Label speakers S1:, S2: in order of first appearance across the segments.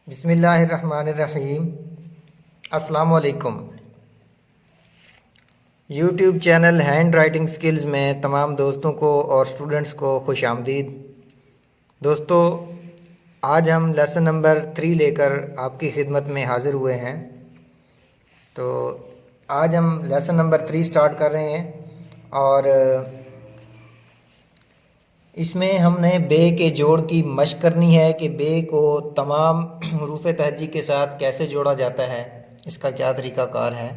S1: बिस्मिल्लाहिर्रहमानिर्रहीम। अस्सलाम वालेकुम। YouTube channel hand writing skills में तमाम दोस्तों को और स्टूडेंट्स को खुश आमदीद। दोस्तों, आज हम लेसन नंबर 3 लेकर आपकी खिदमत में हाज़िर हुए हैं। तो आज हम लेसन नंबर 3 स्टार्ट कर रहे हैं और इसमें हमने बे के जोड़ की मशक करनी है कि बे को तमाम हरूफ तहजी के साथ कैसे जोड़ा जाता है, इसका क्या तरीक़ाकार है।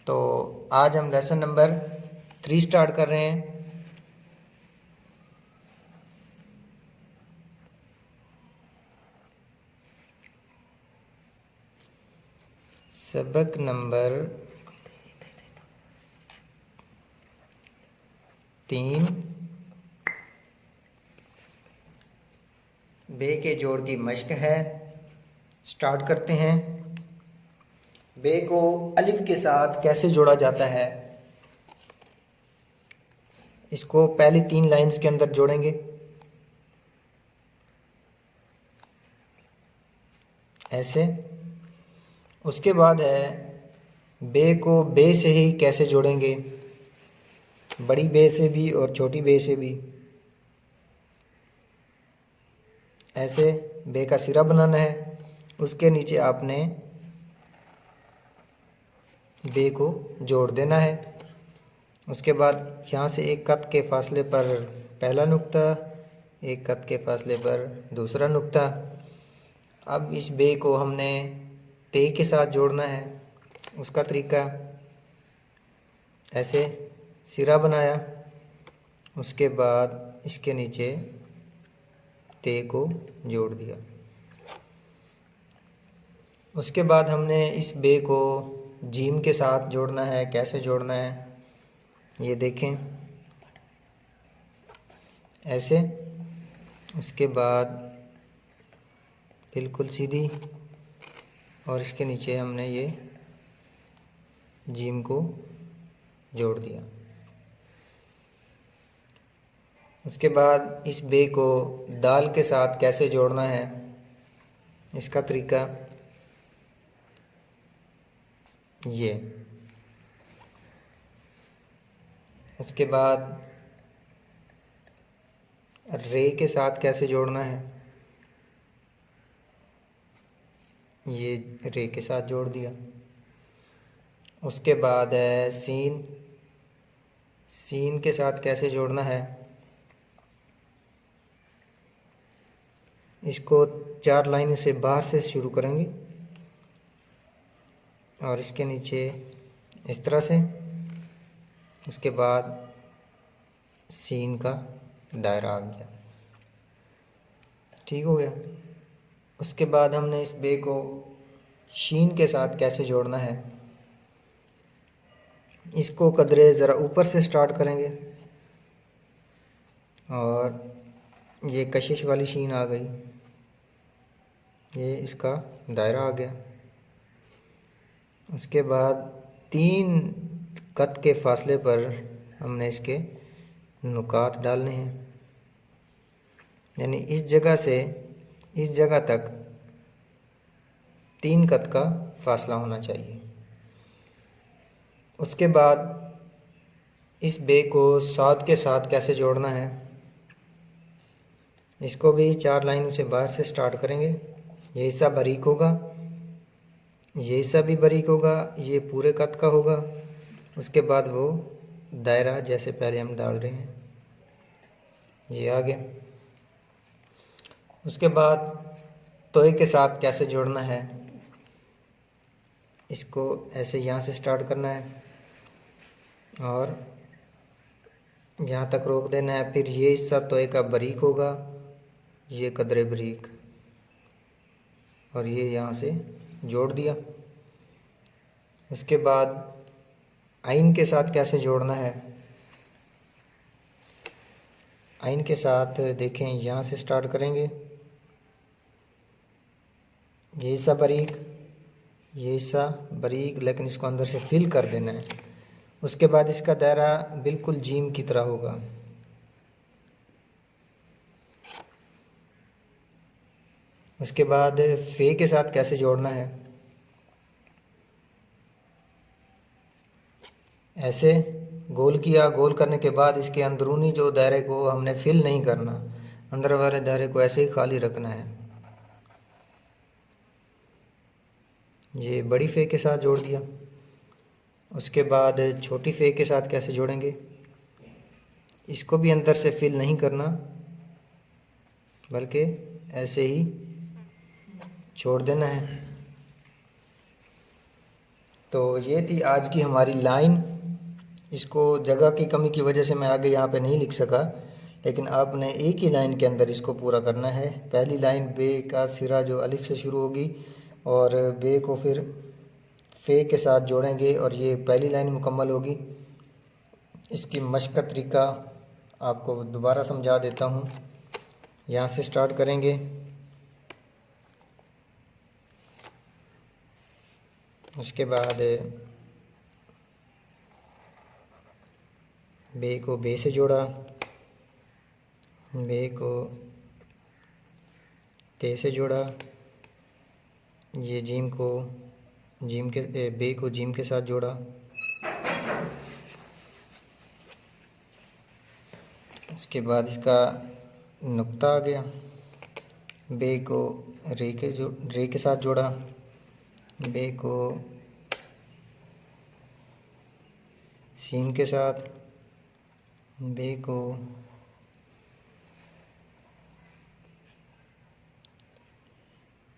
S1: तो आज हम लेसन नंबर 3 स्टार्ट कर रहे हैं। सबक नंबर 3, बे के जोड़ की मशक है। स्टार्ट करते हैं। बे को अलिफ के साथ कैसे जोड़ा जाता है, इसको पहली 3 लाइंस के अंदर जोड़ेंगे। ऐसे। उसके बाद है बे को बे से ही कैसे जोड़ेंगे, बड़ी बे से भी और छोटी बे से भी। ऐसे बे का सिरा बनाना है, उसके नीचे आपने बे को जोड़ देना है। उसके बाद यहाँ से एक कत के फासले पर पहला नुक्ता, एक कत के फासले पर दूसरा नुक्ता। अब इस बे को हमने ते के साथ जोड़ना है। उसका तरीका ऐसे सिरा बनाया, उसके बाद इसके नीचे ते को जोड़ दिया। उसके बाद हमने इस बे को जीम के साथ जोड़ना है। कैसे जोड़ना है ये देखें, ऐसे। उसके बाद बिल्कुल सीधी, और इसके नीचे हमने ये जीम को जोड़ दिया। उसके बाद इस बे को दाल के साथ कैसे जोड़ना है, इसका तरीका ये। इसके बाद रे के साथ कैसे जोड़ना है, ये रे के साथ जोड़ दिया। उसके बाद है सीन, सीन के साथ कैसे जोड़ना है, इसको 4 लाइन से बाहर से शुरू करेंगे और इसके नीचे इस तरह से। उसके बाद सीन का दायरा आ गया, ठीक हो गया। उसके बाद हमने इस बे को शीन के साथ कैसे जोड़ना है, इसको कदरे ज़रा ऊपर से स्टार्ट करेंगे और ये कशिश वाली शीन आ गई, ये इसका दायरा आ गया। उसके बाद 3 कत के फासले पर हमने इसके नुकात डालने हैं, यानी इस जगह से इस जगह तक 3 कत का फासला होना चाहिए। उसके बाद इस बे को साद के साथ कैसे जोड़ना है, इसको भी 4 लाइनों से बाहर से स्टार्ट करेंगे। ये हिस्सा बारीक होगा, ये हिस्सा भी बारीक होगा, ये पूरे कत का होगा। उसके बाद वो दायरा जैसे पहले हम डाल रहे हैं, ये आ गया। उसके बाद तोय के साथ कैसे जोड़ना है, इसको ऐसे यहाँ से स्टार्ट करना है और यहाँ तक रोक देना है। फिर ये हिस्सा तोय का बारीक होगा, ये कदरे बारीक, और ये यहाँ से जोड़ दिया। उसके बाद आइन के साथ कैसे जोड़ना है, आइन के साथ देखें यहाँ से स्टार्ट करेंगे, ये हिस्सा बारीक, ये हिस्सा बारीक, लेकिन इसको अंदर से फिल कर देना है। उसके बाद इसका दायरा बिल्कुल जीम की तरह होगा। उसके बाद फे के साथ कैसे जोड़ना है, ऐसे गोल किया। गोल करने के बाद इसके अंदरूनी जो दायरे को हमने फिल नहीं करना, अंदर वाले दायरे को ऐसे ही खाली रखना है। ये बड़ी फे के साथ जोड़ दिया। उसके बाद छोटी फे के साथ कैसे जोड़ेंगे, इसको भी अंदर से फिल नहीं करना बल्कि ऐसे ही छोड़ देना है। तो ये थी आज की हमारी लाइन। इसको जगह की कमी की वजह से मैं आगे यहाँ पे नहीं लिख सका, लेकिन आपने एक ही लाइन के अंदर इसको पूरा करना है। पहली लाइन बे का सिरा जो अलिफ से शुरू होगी और बे को फिर फे के साथ जोड़ेंगे और ये पहली लाइन मुकम्मल होगी। इसकी मश्क का तरीका आपको दोबारा समझा देता हूँ। यहाँ से स्टार्ट करेंगे, उसके बाद बे को बे से जोड़ा, बे को ते से जोड़ा, ये जीम को जीम के बे को जीम के साथ जोड़ा, उसके बाद इसका नुक्ता आ गया। बे को रे के साथ जोड़ा, बे को सीन के साथ, बे को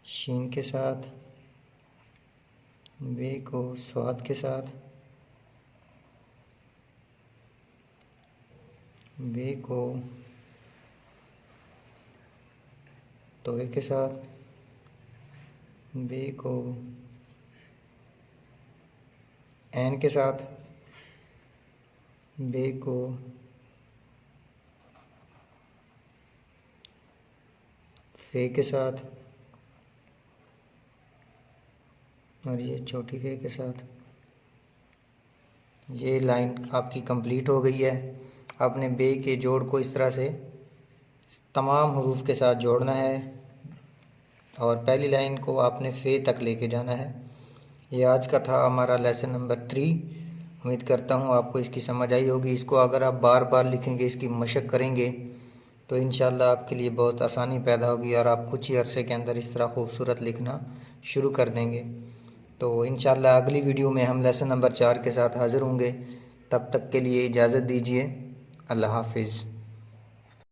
S1: शीन के साथ, बे को स्वाद के साथ, बे को तोए के साथ, बे को ऐन के साथ, बे को फे के साथ और ये छोटी फे के साथ। ये लाइन आपकी कंप्लीट हो गई है। आपने बे के जोड़ को इस तरह से तमाम हरूफ के साथ जोड़ना है और पहली लाइन को आपने फे तक लेके जाना है। ये आज का था हमारा लेसन नंबर 3। उम्मीद करता हूँ आपको इसकी समझ आई होगी। इसको अगर आप बार बार लिखेंगे, इसकी मशक करेंगे, तो इंशाल्लाह आपके लिए बहुत आसानी पैदा होगी और आप कुछ ही अरसे के अंदर इस तरह खूबसूरत लिखना शुरू कर देंगे। तो इंशाल्लाह अगली वीडियो में हम लेसन नंबर 4 के साथ हाज़िर होंगे। तब तक के लिए इजाज़त दीजिए। अल्लाह हाफिज़।